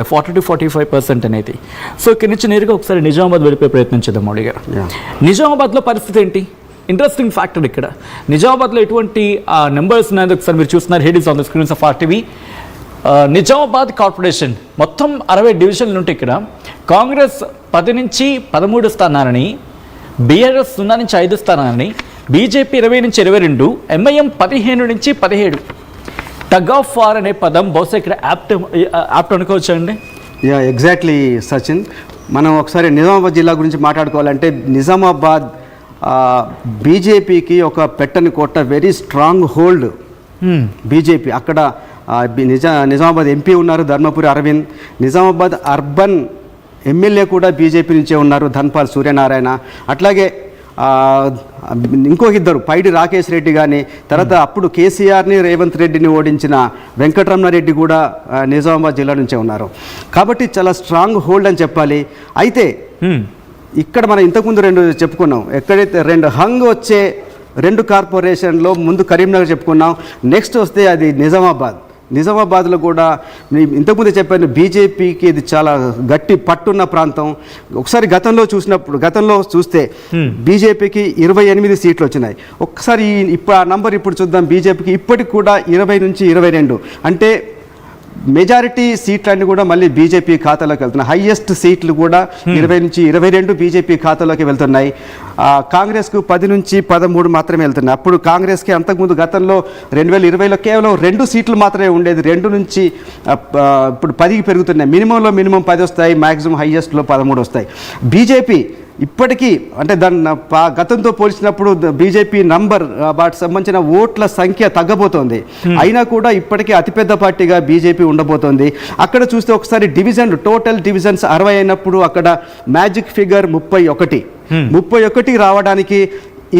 40-45% అనేది. సో ఇక్కడి నుంచి నేరుగా ఒకసారి నిజామాబాద్ వెళ్ళిపోయే ప్రయత్నం చేద్దాం మౌళి గారు. నిజామాబాద్లో పరిస్థితి ఏంటి? ఇంట్రెస్టింగ్ ఫ్యాక్టర్ ఇక్కడ నిజామాబాద్లో ఎటువంటి నెంబర్స్ ఉన్నాయో ఒకసారి మీరు చూస్తున్నారు. Head is on the screens of RTV. Nizamabad corporation మొత్తం 60 డివిజన్లు ఉంటే ఇక్కడ కాంగ్రెస్ 10 నుంచి 13 స్థానాలని, BRS 0 నుంచి 5 స్థానాలని, బీజేపీ 20 నుంచి 22, MIM 15 నుంచి 17. టగ్ ఆఫ్ వార్ అనే పదం బహుశా ఇక్కడ యాప్ట్ అనుకోవచ్చు అండి. ఎగ్జాక్ట్లీ సచిన్. మనం ఒకసారి నిజామాబాద్ జిల్లా గురించి మాట్లాడుకోవాలంటే నిజామాబాద్ బీజేపీకి ఒక పెట్టని కోట, వెరీ స్ట్రాంగ్ హోల్డ్ బీజేపీ. అక్కడ నిజామాబాద్ ఎంపీ ఉన్నారు ధర్మపురి అరవింద్. నిజామాబాద్ అర్బన్ ఎమ్మెల్యే కూడా బీజేపీ నుంచే ఉన్నారు ధన్పాల్ సూర్యనారాయణ. అట్లాగే ఇంకొక ఇద్దరు పైడి రాకేష్ రెడ్డి కానీ, తర్వాత అప్పుడు కేసీఆర్ని రేవంత్ రెడ్డిని ఓడించిన వెంకటరమణారెడ్డి కూడా నిజామాబాద్ జిల్లా నుంచే ఉన్నారు. కాబట్టి చాలా స్ట్రాంగ్ హోల్డ్ అని చెప్పాలి. అయితే ఇక్కడ మనం ఇంతకుముందు 2 చెప్పుకున్నాం. ఎక్కడైతే 2 హంగ్ వచ్చే 2 కార్పొరేషన్లో ముందు కరీంనగర్ చెప్పుకున్నాం, నెక్స్ట్ వస్తే అది నిజామాబాద్లో కూడా ఇంతకుముందే చెప్పాను బీజేపీకి ఇది చాలా గట్టి పట్టున్న ప్రాంతం. ఒకసారి గతంలో చూస్తే బీజేపీకి 28 సీట్లు వచ్చినాయి. ఒక్కసారి ఇప్పుడు ఆ నంబర్ ఇప్పుడు చూద్దాం. బీజేపీకి ఇప్పటికి కూడా 20 నుంచి 22, అంటే మెజారిటీ సీట్లన్నీ కూడా మళ్ళీ బీజేపీ ఖాతాలోకి వెళ్తున్నాయి. హైయెస్ట్ సీట్లు కూడా 20 నుంచి 22 బీజేపీ ఖాతాలోకి వెళ్తున్నాయి. కాంగ్రెస్కు 10 నుంచి 13 మాత్రమే వెళ్తున్నాయి. అప్పుడు కాంగ్రెస్కి అంతకుముందు గతంలో 2020లో కేవలం 2 సీట్లు మాత్రమే ఉండేది. 2 నుంచి ఇప్పుడు 10కి పెరుగుతున్నాయి. మినిమం 10 వస్తాయి, మ్యాక్సిమం హైయెస్ట్లో 13 వస్తాయి. బీజేపీ ఇప్పటికీ అంటే దాన్ని గతంతో పోల్చినప్పుడు బీజేపీ నంబర్ వాటికి సంబంధించిన ఓట్ల సంఖ్య తగ్గబోతోంది. అయినా కూడా ఇప్పటికీ అతిపెద్ద పార్టీగా బీజేపీ ఉండబోతోంది. అక్కడ చూస్తే ఒకసారి టోటల్ డివిజన్స్ 60 అయినప్పుడు అక్కడ మ్యాజిక్ ఫిగర్ 31 రావడానికి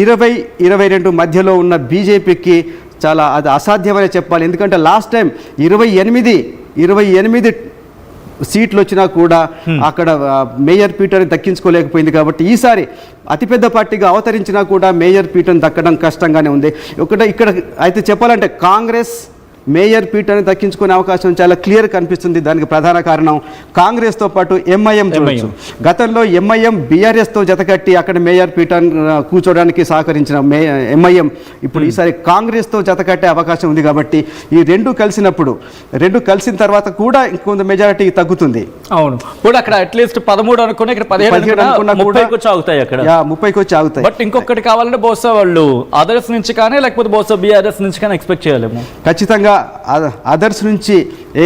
20-22 మధ్యలో ఉన్న బీజేపీకి చాలా అది అసాధ్యమని చెప్పాలి. ఎందుకంటే లాస్ట్ టైం 28 సీట్లు వచ్చినా కూడా అక్కడ మేయర్ పీఠాన్ని దక్కించుకోలేకపోయింది. కాబట్టి ఈసారి అతిపెద్ద పార్టీగా అవతరించినా కూడా మేయర్ పీఠాన్ని దక్కడం కష్టంగానే ఉంది. ఇక్కడ అయితే చెప్పాలంటే కాంగ్రెస్ మేయర్ పీఠాన్ని దక్కించుకునే అవకాశం చాలా క్లియర్ కనిపిస్తుంది. దానికి ప్రధాన కారణం కాంగ్రెస్తో పాటు MIM. గతంలో MIM BRSతో జతకట్టి అక్కడ మేయర్ పీఠాన్ని కూర్చోడానికి సహకరించిన MIM ఇప్పుడు ఈసారి కాంగ్రెస్తో జతకట్టే అవకాశం ఉంది. కాబట్టి ఈ రెండు కలిసిన తర్వాత కూడా ఇంకొంత మెజారిటీ తగ్గుతుంది. అవును, కూడా అక్కడ అట్లీస్ట్ 13 అనుకున్నా ఇక్కడ 17 అనుకున్నా 30కి వచ్చి ఆగుతాయి. అక్కడ 30కి వచ్చి ఆగుతాయి. బట్ ఇంకొకటి కావాలంటే బహుశా వాళ్ళు అదర్స్ నుంచి కానీ లేకపోతే బహుశా BRS నుంచి కానీ ఎక్స్పెక్ట్ చేయాలేమో. ఖచ్చితంగా అదర్స్ నుంచి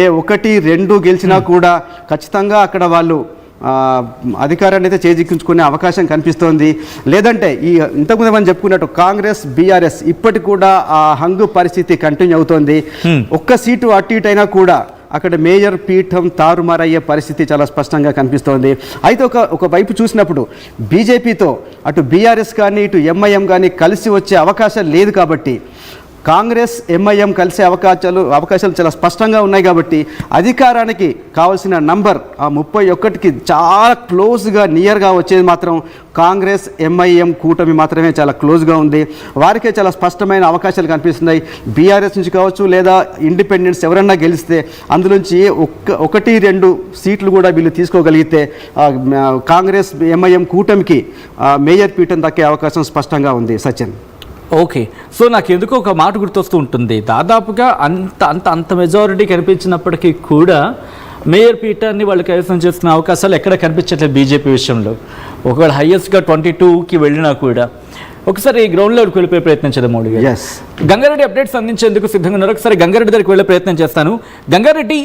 1-2 గెలిచినా కూడా ఖచ్చితంగా అక్కడ వాళ్ళు అధికారాన్ని అయితే చేజిక్కించుకునే అవకాశం కనిపిస్తోంది. లేదంటే ఇంతకుముందు మనం చెప్పుకున్నట్టు కాంగ్రెస్ BRS ఇప్పటికి కూడా ఆ హంగు పరిస్థితి కంటిన్యూ అవుతోంది. ఒక్క సీటు అటు ఇటు అయినా కూడా అక్కడ మేయర్ పీఠం తారుమారయ్యే పరిస్థితి చాలా స్పష్టంగా కనిపిస్తోంది. అయితే ఒక వైపు చూసినప్పుడు బీజేపీతో అటు BRS కానీ ఇటు MIM కానీ కలిసి వచ్చే అవకాశం లేదు. కాబట్టి కాంగ్రెస్ MIM కలిసే అవకాశాలు చాలా స్పష్టంగా ఉన్నాయి. కాబట్టి అధికారానికి కావాల్సిన నంబర్ ఆ 31కి చాలా క్లోజ్గా నియర్గా వచ్చేది మాత్రం కాంగ్రెస్ MIM కూటమి మాత్రమే చాలా క్లోజ్గా ఉంది. వారికే చాలా స్పష్టమైన అవకాశాలు కనిపిస్తున్నాయి. BRS నుంచి కావచ్చు లేదా ఇండిపెండెన్స్ ఎవరన్నా గెలిస్తే అందులోంచి 1-2 సీట్లు కూడా వీళ్ళు తీసుకోగలిగితే కాంగ్రెస్ MIM కూటమికి మేయర్ పీఠం దక్కే అవకాశం స్పష్టంగా ఉంది. సచిన్. ఓకే, సో నాకు ఎందుకో ఒక మాట గుర్తొస్తూ ఉంటుంది. దాదాపుగా అంత మెజారిటీ కనిపించినప్పటికీ కూడా మేయర్ పీఠాన్ని వాళ్ళు కైవసం చేస్తున్న అవకాశాలు ఎక్కడ కనిపించట్లేదు బీజేపీ విషయంలో. ఒకవేళ హైయెస్ట్గా 22కి వెళ్ళినా కూడా ఒకసారి గ్రౌండ్ లెవెల్కి వెళ్ళిపోయే ప్రయత్నం చేద్దాం మోడీ గారు. గంగారెడ్డి అప్డేట్స్ అందించేందుకు సిద్ధంగా ఉన్నారు. ఒకసారి గంగారెడ్డి దగ్గరికి వెళ్ళే ప్రయత్నం చేస్తాను. గంగారెడ్డి,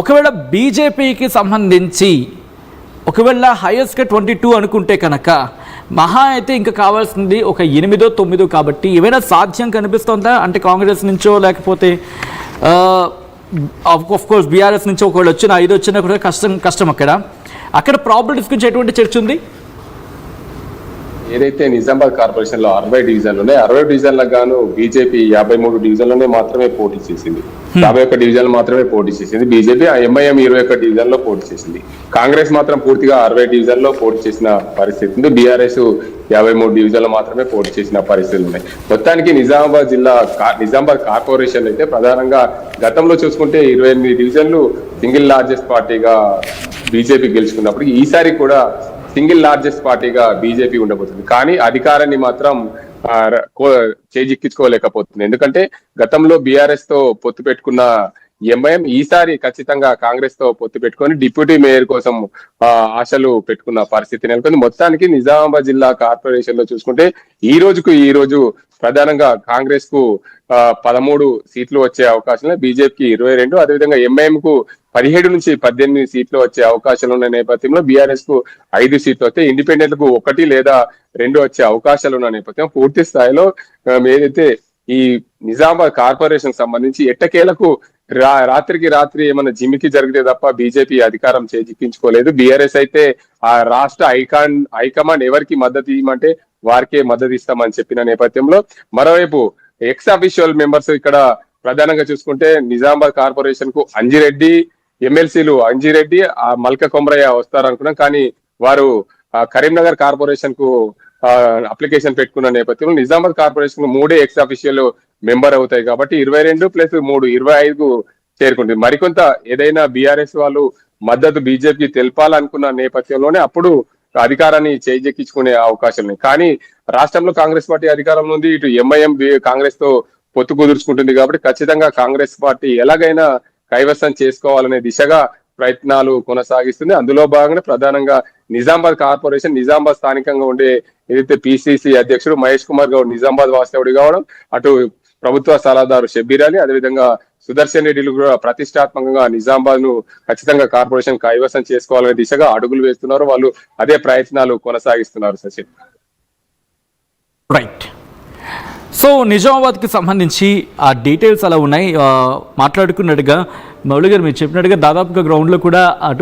ఒకవేళ బీజేపీకి సంబంధించి ఒకవేళ హైయెస్ట్గా 22 అనుకుంటే కనుక మహా అయితే ఇంకా కావాల్సింది ఒక 8-9 కాబట్టి ఏమైనా సాధ్యం కనిపిస్తుందా? అంటే కాంగ్రెస్ నుంచో లేకపోతే ఆఫ్కోర్స్ BRS నుంచి ఒకవేళ వచ్చినా 5 వచ్చినా కూడా కష్టం. అక్కడ ప్రాబిలిటీస్ గురించి ఎటువంటి చర్చ ఉంది? ఏదైతే నిజామాబాద్ కార్పొరేషన్ లో 60 డివిజన్లు ఉన్నాయి, 60 డివిజన్లకు గాను బీజేపీ 53 డివిజన్లోనే మాత్రమే పోటీ చేసింది. 51 డివిజన్లు మాత్రమే పోటీ చేసింది బీజేపీ. ఎంఐఎం 21 డివిజన్లో పోటీ చేసింది. కాంగ్రెస్ మాత్రం పూర్తిగా 60 డివిజన్లో పోటీ చేసిన పరిస్థితి ఉంది. బీఆర్ఎస్ 53 డివిజన్లు మాత్రమే పోటీ చేసిన పరిస్థితులు ఉన్నాయి. మొత్తానికి నిజామాబాద్ కార్పొరేషన్ అయితే ప్రధానంగా గతంలో చూసుకుంటే 28 డివిజన్లు సింగిల్ లార్జెస్ట్ పార్టీగా బీజేపీ గెలుచుకున్నప్పుడు ఈసారి కూడా సింగిల్ లార్జెస్ట్ పార్టీగా బీజేపీ ఉండబోతుంది. కానీ అధికారాన్ని మాత్రం చేజిక్కించుకోలేకపోతుంది. ఎందుకంటే గతంలో బీఆర్ఎస్ తో పొత్తు పెట్టుకున్న ఎంఐఎం ఈసారి ఖచ్చితంగా కాంగ్రెస్ తో పొత్తు పెట్టుకొని డిప్యూటీ మేయర్ కోసం ఆశలు పెట్టుకున్న పరిస్థితి నెలకొంది. మొత్తానికి నిజామాబాద్ జిల్లా కార్పొరేషన్ లో చూసుకుంటే ఈ రోజు ప్రధానంగా కాంగ్రెస్ కు 13 సీట్లు వచ్చే అవకాశం, బీజేపీకి 22, అదేవిధంగా ఎంఐఎం కు 17 నుంచి 18 సీట్లు వచ్చే అవకాశాలు ఉన్న నేపథ్యంలో బీఆర్ఎస్ కు 5 సీట్లు వస్తే, ఇండిపెండెంట్ కు 1 లేదా 2 వచ్చే అవకాశాలు ఉన్న నేపథ్యం పూర్తి స్థాయిలో ఏదైతే ఈ నిజామాబాద్ కార్పొరేషన్ సంబంధించి ఎట్టకేలకు రాత్రికి రాత్రి ఏమైనా జిమ్మికి జరిగితే తప్ప బీజేపీ అధికారం చేజిక్కించుకోలేదు. బీఆర్ఎస్ అయితే ఆ రాష్ట్ర హైకమాండ్ ఎవరికి మద్దతు ఇవ్వమంటే వారికే మద్దతు ఇస్తామని చెప్పిన నేపథ్యంలో మరోవైపు ఎక్స్ అఫీషియల్ మెంబర్స్ ఇక్కడ ప్రధానంగా చూసుకుంటే నిజామాబాద్ కార్పొరేషన్ కు అంజిరెడ్డి, ఎమ్మెల్సీలు అంజిరెడ్డి, మల్క కొమరయ్య వస్తారనుకున్నాం. కానీ వారు కరీంనగర్ కార్పొరేషన్ కు అప్లికేషన్ పెట్టుకున్న నేపథ్యంలో నిజామాబాద్ కార్పొరేషన్ కు 3 ఎక్స్ అఫీషియల్ మెంబర్ అవుతాయి కాబట్టి 22 + 3 25 చేరుకుంటుంది. మరికొంత ఏదైనా బీఆర్ఎస్ వాళ్ళు మద్దతు బీజేపీకి తెలపాలనుకున్న నేపథ్యంలోనే అప్పుడు అధికారాన్ని చేజెక్కించుకునే అవకాశం ఉంది. కానీ రాష్ట్రంలో కాంగ్రెస్ పార్టీ అధికారంలో ఉంది, ఇటు ఎంఐఎం కాంగ్రెస్ తో పొత్తు కుదుర్చుకుంటుంది కాబట్టి ఖచ్చితంగా కాంగ్రెస్ పార్టీ ఎలాగైనా కైవసం చేసుకోవాలనే దిశగా ప్రయత్నాలు కొనసాగిస్తుంది. అందులో భాగంగా ప్రధానంగా నిజామాబాద్ కార్పొరేషన్, నిజామాబాద్ స్థానికంగా ఉండే ఏదైతే పిసిసి అధ్యక్షుడు మహేష్ కుమార్ గౌడ్ నిజామాబాద్ వాస్తవుడి కావడం, అటు ప్రభుత్వ సలహాదారు షబ్బీర్ అలీ, అదేవిధంగా సుదర్శన్ రెడ్డిలు కూడా ప్రతిష్టాత్మకంగా నిజామాబాద్ ను ఖచ్చితంగా కార్పొరేషన్ కైవసం చేసుకోవాలనే దిశగా అడుగులు వేస్తున్నారు. వాళ్ళు అదే ప్రయత్నాలు కొనసాగిస్తున్నారు. సచిన్, రైట్. సో నిజామాబాద్కి సంబంధించి ఆ డీటెయిల్స్ అలా ఉన్నాయి. మాట్లాడుకున్నట్టుగా మౌలి గారు మీరు చెప్పినట్టుగా దాదాపుగా గ్రౌండ్లో కూడా అటు